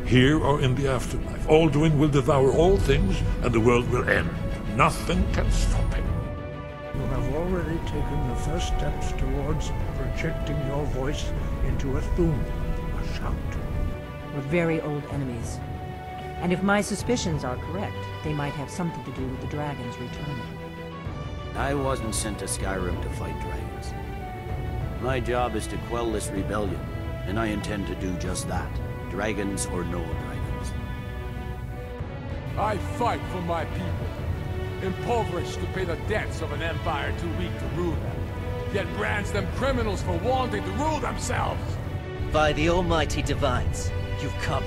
here or in the afterlife. Alduin will devour all things, and the world will end. Nothing can stop him. You have already taken the first steps towards projecting your voice into a thum, a shout. We're very old enemies. And if my suspicions are correct, they might have something to do with the dragons returning. I wasn't sent to Skyrim to fight dragons. My job is to quell this rebellion, and I intend to do just that. Dragons or no dragons. I fight for my people. Impoverished to pay the debts of an empire too weak to rule them. Yet brands them criminals for wanting to rule themselves. By the almighty divines, you've come.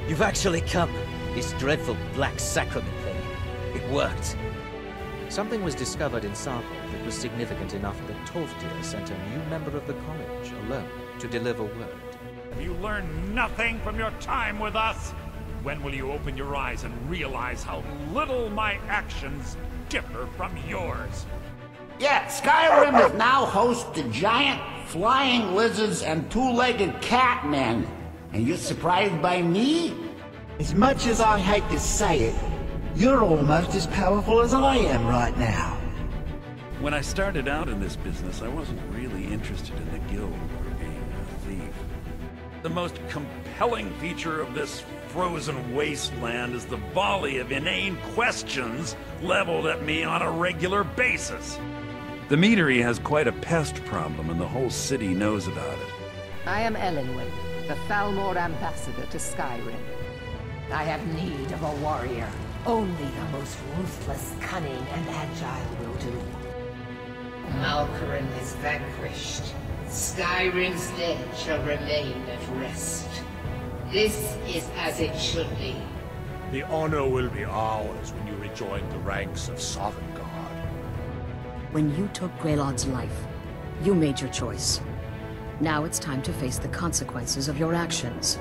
You've actually come. This dreadful black sacrament thing. It worked. Something was discovered in Sarkov that was significant enough that Tolfdir sent a new member of the college alone to deliver word. Have you learned nothing from your time with us? When will you open your eyes and realize how little my actions differ from yours? Yeah, Skyrim is now host to giant flying lizards and two-legged cat men. And you're surprised by me? As much as I hate to say it, you're almost as powerful as I am right now. When I started out in this business, I wasn't really interested in the guild or being a thief. The most compelling feature of this frozen wasteland is the volley of inane questions leveled at me on a regular basis. The meadery has quite a pest problem, and the whole city knows about it. I am ELENWEN, the Thalmor ambassador to Skyrim. I have need of a warrior. Only the most ruthless, cunning, and agile will do. Malkorin is vanquished. Skyrim's dead shall remain at rest. This is as it should be. The honor will be ours when you rejoin the ranks of Sovngarde. When you took Greylod's life, you made your choice. Now it's time to face the consequences of your actions.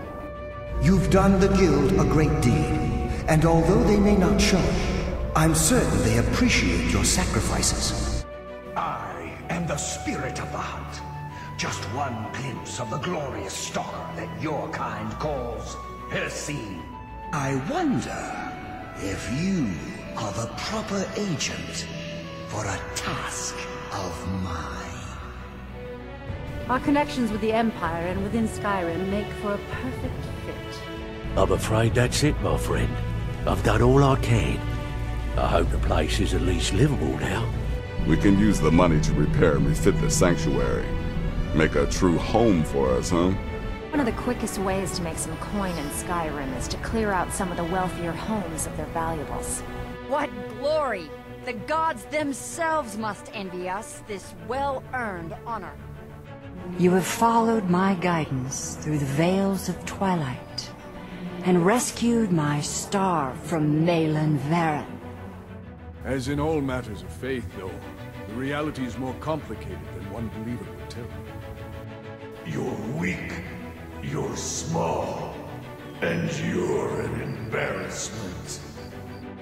You've done the Guild a great deed, and although they may not show it, I'm certain they appreciate your sacrifices. I am the spirit of the hunt. Just one glimpse of the glorious star that your kind calls HIRCINE. I wonder if you are the proper agent for a task of mine. Our connections with the Empire and within Skyrim make for a perfect fit. I'm afraid that's it, my friend. I've done all I can. I hope the place is at least livable now. We can use the money to repair and refit the sanctuary. Make a true home for us, huh? One of the quickest ways to make some coin in Skyrim is to clear out some of the wealthier homes of their valuables. What glory! The gods themselves must envy us this well-earned honor. You have followed my guidance through the veils of twilight, and rescued my star from Malin Varen. As in all matters of faith, though, the reality is more complicated than one believer would tell you. You're weak, you're small, and you're an embarrassment.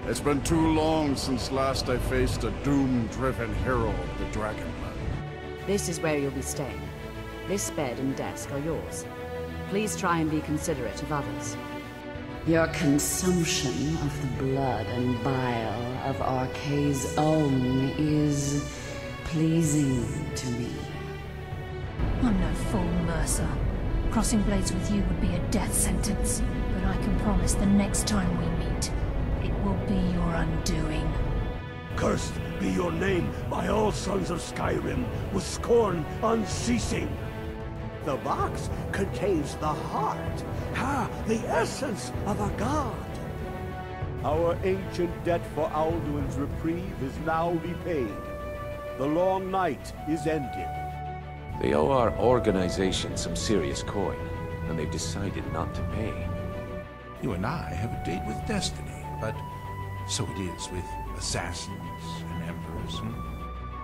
It's been too long since last I faced a doom-driven hero of the Dragonland. This is where you'll be staying. This bed and desk are yours. Please try and be considerate of others. Your consumption of the blood and bile of Arkay's own is pleasing to me. I'm no fool, Mercer. Crossing blades with you would be a death sentence, but I can promise the next time we meet, it will be your undoing. Cursed be your name by all sons of Skyrim, with scorn unceasing. The box contains the heart, the essence of a god. Our ancient debt for Alduin's reprieve is now repaid. The long night is ended. They owe our organization some serious coin, and they've decided not to pay. You and I have a date with destiny, but so it is with assassins and emperors.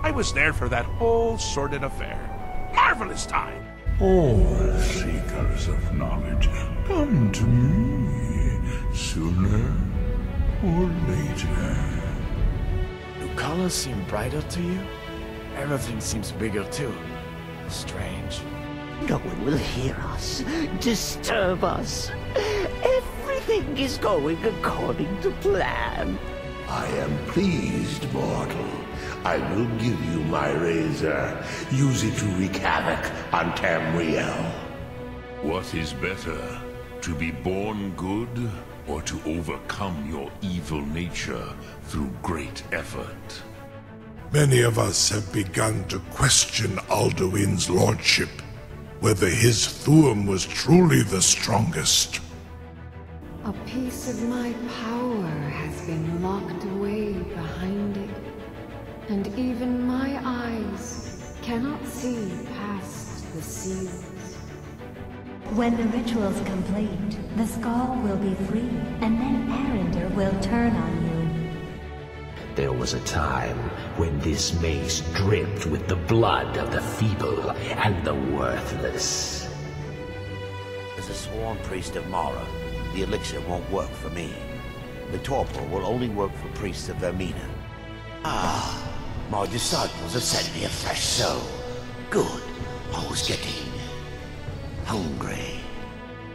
I was there for that whole sordid affair. Marvelous time! All seekers of knowledge, come to me, sooner or later. Do colors seem brighter to you? Everything seems bigger too. Strange. No one will hear us, disturb us. Everything is going according to plan. I am pleased, mortal. I will give you my razor. Use it to wreak havoc on Tamriel. What is better, to be born good, or to overcome your evil nature through great effort? Many of us have begun to question Alduin's lordship, whether his Thuum was truly the strongest. A piece of my power has been locked away behind it, and even my eyes cannot see past the seals. When the ritual's complete, the skull will be free, and then ARNGEIR will turn on you. There was a time when this mace dripped with the blood of the feeble and the worthless. As a sworn priest of Mara, the elixir won't work for me. The torpor will only work for priests of Vermina. Ah, my disciples have sent me a fresh soul. Good. I was getting hungry.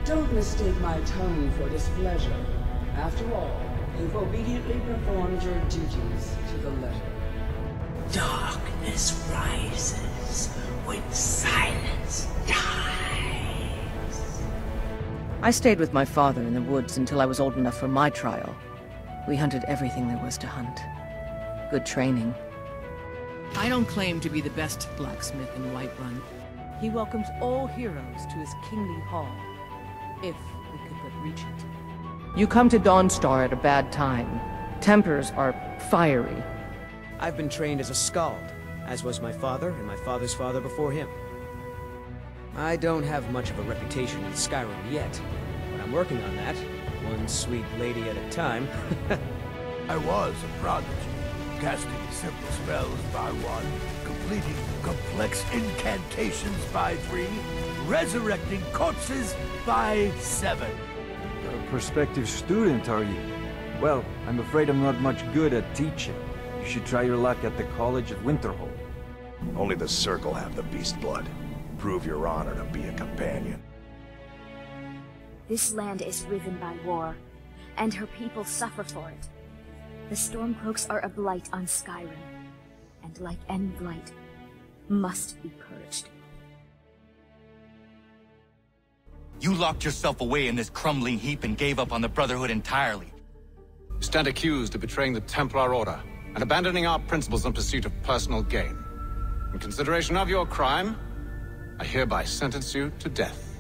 Don't mistake my tone for displeasure. After all, you've obediently performed your duties to the letter. Darkness rises when silence dies. I stayed with my father in the woods until I was old enough for my trial. We hunted everything there was to hunt. Good training. I don't claim to be the best blacksmith in Whiterun. He welcomes all heroes to his kingly hall, if we could but reach it. You come to Dawnstar at a bad time. Tempers are fiery. I've been trained as a skald, as was my father and my father's father before him. I don't have much of a reputation in Skyrim yet, but I'm working on that, one sweet lady at a time. I was a prodigy, casting simple spells by one, completing complex incantations by 3, resurrecting corpses by 7. A prospective student, are you? Well, I'm afraid I'm not much good at teaching. You should try your luck at the College at Winterhold. Only the Circle have the beast blood. Prove your honor to be a companion. This land is riven by war, and her people suffer for it. The Stormcloaks are a blight on Skyrim, and like any blight, must be purged. You locked yourself away in this crumbling heap and gave up on the Brotherhood entirely. You stand accused of betraying the Templar Order and abandoning our principles in pursuit of personal gain. In consideration of your crime, I hereby sentence you to death.